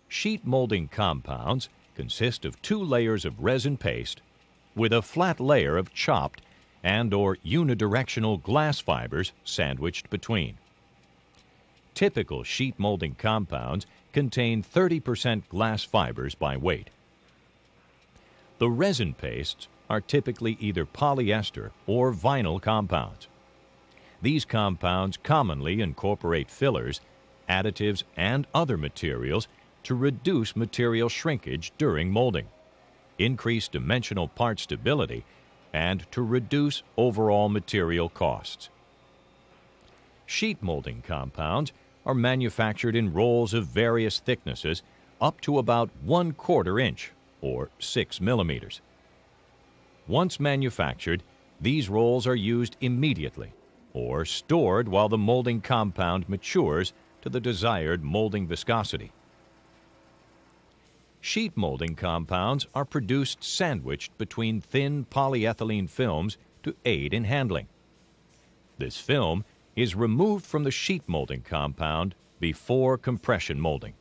Sheet molding compounds consist of 2 layers of resin paste with a flat layer of chopped and/or unidirectional glass fibers sandwiched between. Typical sheet molding compounds contain 30% glass fibers by weight. The resin pastes are typically either polyester or vinyl compounds. These compounds commonly incorporate fillers, additives, and other materials to reduce material shrinkage during molding, increase dimensional part stability, and to reduce overall material costs. Sheet molding compounds are manufactured in rolls of various thicknesses up to about 1/4 inch or 6 millimeters. Once manufactured, these rolls are used immediately or stored while the molding compound matures to the desired molding viscosity. Sheet molding compounds are produced sandwiched between thin polyethylene films to aid in handling. This film is removed from the sheet molding compound before compression molding.